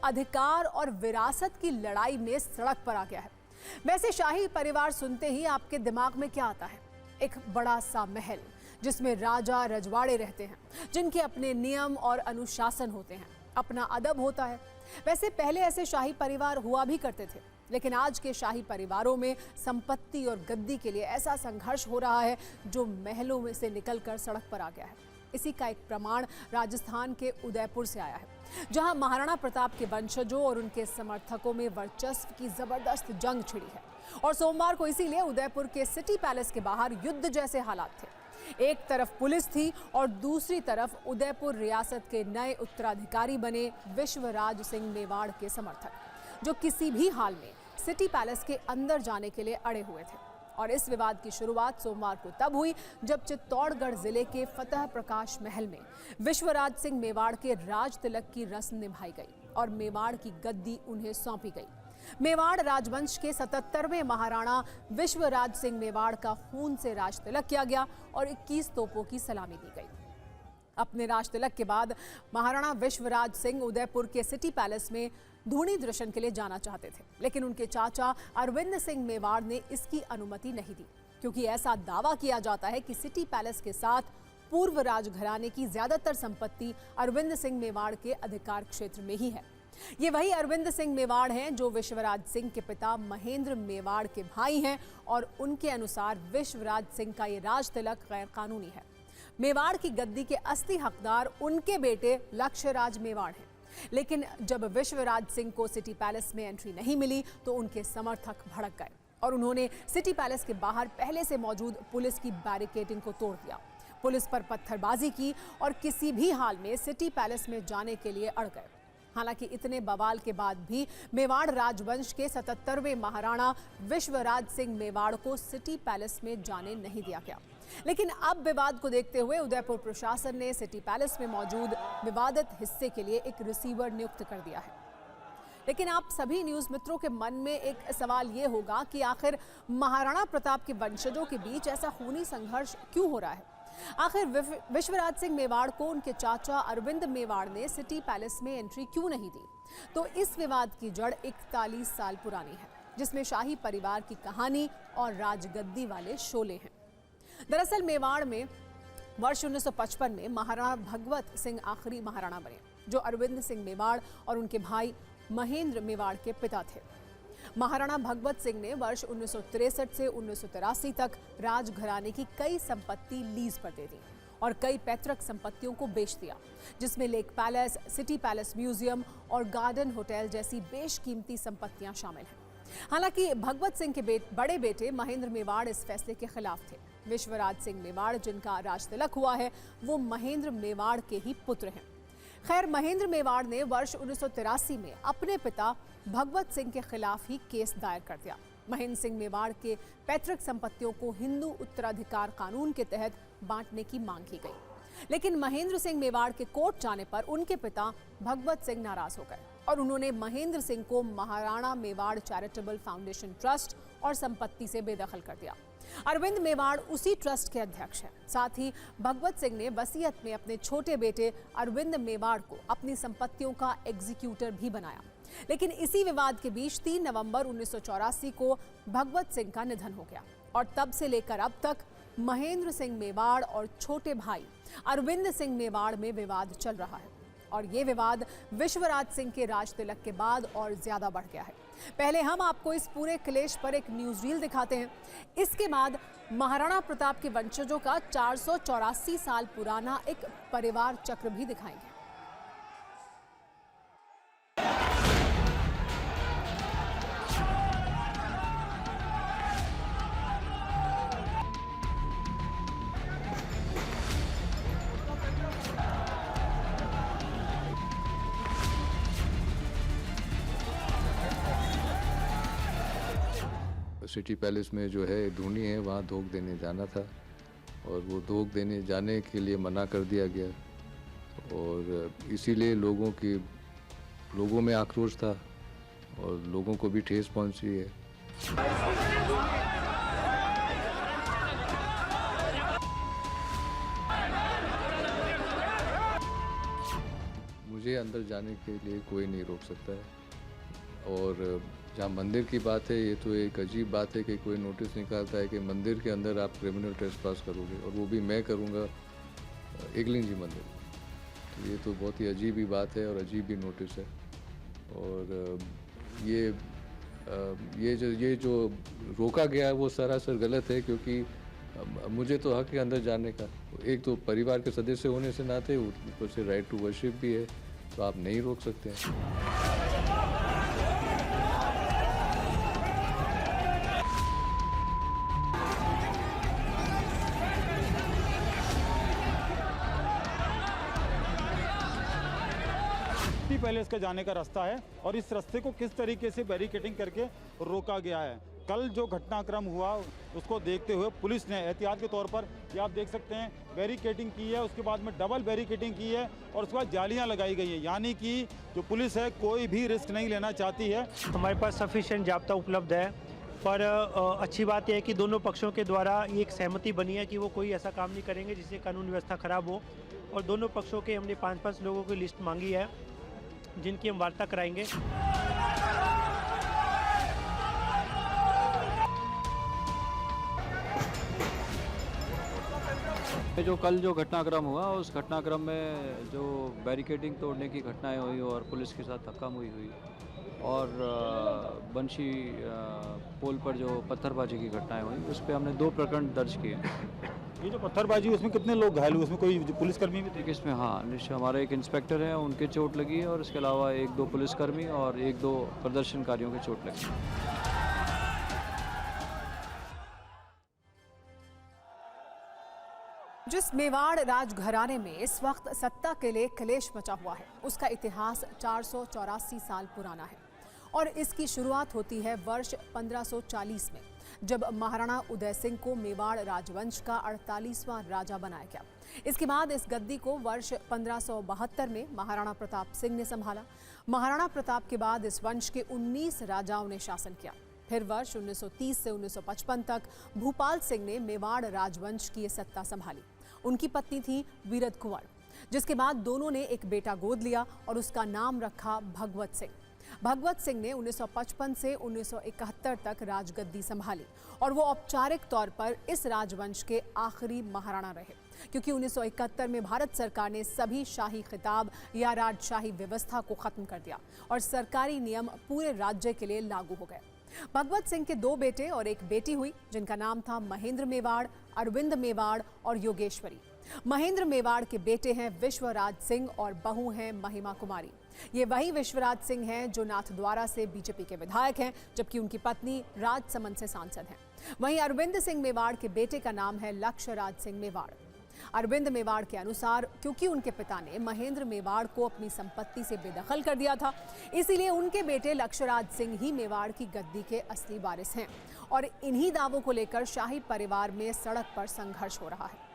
अधिकार और विरासत की लड़ाई में सड़क पर आ गया है। वैसे शाही परिवार सुनते ही आपके दिमाग में क्या आता है? एक बड़ा सा महल जिसमें राजा रजवाड़े रहते हैं, जिनके अपने नियम और अनुशासन होते हैं, अपना अदब होता है। वैसे पहले ऐसे शाही परिवार हुआ भी करते थे, लेकिन आज के शाही परिवारों में संपत्ति और गद्दी के लिए ऐसा संघर्ष हो रहा है जो महलों में से निकलकर सड़क पर आ गया है। इसी का एक प्रमाण राजस्थान के उदयपुर से आया है, जहां महाराणा प्रताप के वंशजों और उनके समर्थकों में वर्चस्व की जबरदस्त जंग छिड़ी है। और सोमवार को इसीलिए उदयपुर के सिटी पैलेस के बाहर युद्ध जैसे हालात थे। एक तरफ पुलिस थी और दूसरी तरफ उदयपुर रियासत के नए उत्तराधिकारी बने विश्वराज सिंह मेवाड़ के समर्थक, जो किसी भी हाल में सिटी पैलेस के अंदर जाने के लिए अड़े हुए थे। और इस विवाद की शुरुआत सोमवार को तब हुई जब चित्तौड़गढ़ जिले के फतेह प्रकाश महल में विश्वराज सिंह मेवाड़ के राज तिलक की रस्म निभाई गई और मेवाड़ की गद्दी उन्हें सौंपी गई। मेवाड़ राजवंश के 77वें महाराणा विश्वराज सिंह मेवाड़ का खून से राज तिलक किया गया और 21 तोपों की सलामी दी गई। अपने राज तिलक के बाद महाराणा विश्वराज सिंह उदयपुर के सिटी पैलेस में धूनी दर्शन के लिए जाना चाहते थे, लेकिन उनके चाचा अरविंद सिंह मेवाड़ ने इसकी अनुमति नहीं दी, क्योंकि ऐसा दावा किया जाता है कि सिटी पैलेस के साथ पूर्व राजघराने की ज्यादातर संपत्ति अरविंद सिंह मेवाड़ के अधिकार क्षेत्र में ही है। ये वही अरविंद सिंह मेवाड़ हैं जो विश्वराज सिंह के पिता महेंद्र मेवाड़ के भाई हैं, और उनके अनुसार विश्वराज सिंह का ये राज तिलक गैर कानूनी है। मेवाड़ की गद्दी के असली हकदार उनके बेटे लक्ष्यराज मेवाड़ हैं, लेकिन जब विश्वराज सिंह को सिटी पैलेस में एंट्री नहीं मिली तो उनके समर्थक भड़क गए और उन्होंने सिटी पैलेस के बाहर पहले से मौजूद पुलिस की बैरिकेडिंग को तोड़ दिया, पुलिस पर पत्थरबाजी की और किसी भी हाल में सिटी पैलेस में जाने के लिए अड़ गए। हालांकि इतने बवाल के बाद भी मेवाड़ राजवंश के 77वें महाराणा विश्वराज सिंह मेवाड़ को सिटी पैलेस में जाने नहीं दिया गया। लेकिन अब विवाद को देखते हुए उदयपुर प्रशासन ने सिटी पैलेस में मौजूद विवादित हिस्से के लिए एक रिसीवर नियुक्त कर दिया है। लेकिन आप सभी न्यूज मित्रों के मन में एक सवाल ये होगा कि आखिर महाराणा प्रताप के वंशजों के बीच ऐसा खूनी संघर्ष क्यों हो रहा है? आखिर विश्वराज सिंह मेवाड़ को उनके चाचा अरविंद मेवाड़ ने सिटी पैलेस में एंट्री क्यों नहीं दी? तो इस विवाद की जड़ 41 साल पुरानी है, जिसमें शाही परिवार की कहानी और राजगद्दी वाले शोले हैं। दरअसल मेवाड़ में वर्ष 1955 में महाराणा भगवत सिंह आखिरी महाराणा बने, जो अरविंद सिंह मेवाड़ और उनके भाई महेंद्र मेवाड़ के पिता थे। महाराणा भगवत सिंह ने वर्ष 1963 से 1983 तक राजघराने की कई संपत्ति लीज पर दे दी और कई पैतृक संपत्तियों को बेच दिया, जिसमें lake palace, city palace museum और गार्डन होटल जैसी बेशकीमती संपत्तियां शामिल हैं। हालांकि भगवत सिंह के बड़े बेटे महेंद्र मेवाड़ इस फैसले के खिलाफ थे। विश्वराज सिंह मेवाड़, जिनका राज तिलक हुआ है, वो महेंद्र मेवाड़ के ही पुत्र हैं। खैर, महेंद्र मेवाड़ ने वर्ष 1983 में अपने पिता भगवत सिंह के खिलाफ ही केस दायर कर दिया। महेंद्र सिंह मेवाड़ के पैतृक संपत्तियों को हिंदू उत्तराधिकार कानून के तहत बांटने की मांग की गई, लेकिन महेंद्र सिंह मेवाड़ के कोर्ट जाने पर उनके पिता भगवत सिंह नाराज हो गए और उन्होंने महेंद्र सिंह को Maharana Mewar charitable foundation trust और संपत्ति से बेदखल कर दिया। अरविंद मेवाड़ उसी ट्रस्ट के अध्यक्ष हैं। साथ ही भगवत सिंह ने वसीयत में अपने छोटे बेटे अरविंद मेवाड़ को अपनी संपत्तियों का एग्जीक्यूटर भी बनाया। लेकिन इसी विवाद के बीच 3 नवंबर 1984 को भगवत सिंह का निधन हो गया और तब से लेकर अब तक महेंद्र सिंह मेवाड़ और छोटे भाई अरविंद सिंह मेवाड़ में विवाद चल रहा है। और ये विवाद विश्वराज सिंह के राज तिलक के बाद और ज्यादा बढ़ गया है। पहले हम आपको इस पूरे क्लेश पर एक न्यूज रील दिखाते हैं। इसके बाद महाराणा प्रताप के वंशजों का 484 साल पुराना एक परिवार चक्र भी दिखाएंगे। सिटी पैलेस में जो है धूनी है, वहाँ धोख देने जाना था और वो धोख देने जाने के लिए मना कर दिया गया और इसीलिए लोगों में आक्रोश था और लोगों को भी ठेस पहुंची है। मुझे अंदर जाने के लिए कोई नहीं रोक सकता है। और जहाँ मंदिर की बात है, ये तो एक अजीब बात है कि कोई नोटिस निकालता है कि मंदिर के अंदर आप क्रिमिनल ट्रेसपास करोगे, और वो भी मैं करूँगा एकलिंग जी मंदिर। तो ये तो बहुत ही अजीब ही बात है और अजीब ही नोटिस है। और ये जो रोका गया है वो सरासर गलत है, क्योंकि मुझे तो हक है अंदर जाने का। एक तो परिवार के सदस्य होने से नाते, ऊपर से राइट टू वर्शिप भी है, तो आप नहीं रोक सकते हैं। पहले इसका जाने का रास्ता है और इस रास्ते को किस तरीके से बैरिकेडिंग करके रोका गया है। कल जो घटनाक्रम हुआ उसको देखते हुए पुलिस ने एहतियात के तौर पर, ये आप देख सकते हैं, बैरिकेडिंग की है, उसके बाद में डबल बैरिकेडिंग की है और उसके बाद जालियां लगाई गई है। यानी कि जो पुलिस है कोई भी रिस्क नहीं लेना चाहती है। हमारे पास सफिशिएंट जाब्ता उपलब्ध है, पर अच्छी बात यह है कि दोनों पक्षों के द्वारा ये एक सहमति बनी है कि वो कोई ऐसा काम नहीं करेंगे जिससे कानून व्यवस्था खराब हो। और दोनों पक्षों के हमने 5-5 लोगों की लिस्ट मांगी है जिनकी हम वार्ता कराएंगे। जो कल जो घटनाक्रम हुआ, उस घटनाक्रम में जो बैरिकेडिंग तोड़ने की घटनाएं हुई और पुलिस के साथ धक्का मुई हुई, और बंशी पोल पर जो पत्थरबाजी की घटनाएं हुई, उस पर हमने 2 प्रकरण दर्ज किए। ये जो पत्थरबाजी, उसमें कितने लोग घायल हुए? उसमें कोई पुलिसकर्मी भी थे? इसमें हाँ, निश्चय हमारे एक इंस्पेक्टर हैं, उनके चोट लगी है, और इसके अलावा 1-2 पुलिसकर्मी और 1-2 प्रदर्शनकारियों के चोट लगी। जिस मेवाड़ राजघराने में इस वक्त सत्ता के लिए क्लेश मचा हुआ है, उसका इतिहास 484 साल पुराना है और इसकी शुरुआत होती है वर्ष 1540 में, जब महाराणा उदय सिंह को मेवाड़ राजवंश का 48वां राजा बनाया गया। इसके बाद इस गद्दी को वर्ष 1572 में महाराणा प्रताप सिंह ने संभाला। महाराणा प्रताप के बाद इस वंश के 19 राजाओं ने शासन किया। फिर वर्ष 1930 से 1955 तक भूपाल सिंह ने मेवाड़ राजवंश की सत्ता संभाली। उनकी पत्नी थी वीरद कुंवर, जिसके बाद दोनों ने एक बेटा गोद लिया और उसका नाम रखा भगवत सिंह। भगवत सिंह ने 1955 से 1971 तक राजगद्दी संभाली और वो औपचारिक तौर पर इस राजवंश के आखिरी महाराणा रहे, क्योंकि 1971 में भारत सरकार ने सभी शाही खिताब या राजशाही व्यवस्था को खत्म कर दिया और सरकारी नियम पूरे राज्य के लिए लागू हो गए। भगवत सिंह के 2 बेटे और एक बेटी हुई, जिनका नाम था महेंद्र मेवाड़, अरविंद मेवाड़ और योगेश्वरी। महेंद्र मेवाड़ के बेटे हैं विश्वराज सिंह और बहू हैं महिमा कुमारी। ये वही विश्वराज सिंह हैं जो नाथद्वारा से बीजेपी के विधायक हैं, जबकि उनकी पत्नी राजसमंद से सांसद हैं। वहीं अरविंद सिंह मेवाड़ के बेटे का नाम है लक्ष्यराज सिंह मेवाड़। अरविंद मेवाड़ के अनुसार क्योंकि उनके पिता ने महेंद्र मेवाड़ को अपनी संपत्ति से बेदखल कर दिया था, इसीलिए उनके बेटे लक्ष्यराज सिंह ही मेवाड़ की गद्दी के असली वारिस हैं और इन्हीं दावों को लेकर शाही परिवार में सड़क पर संघर्ष हो रहा है।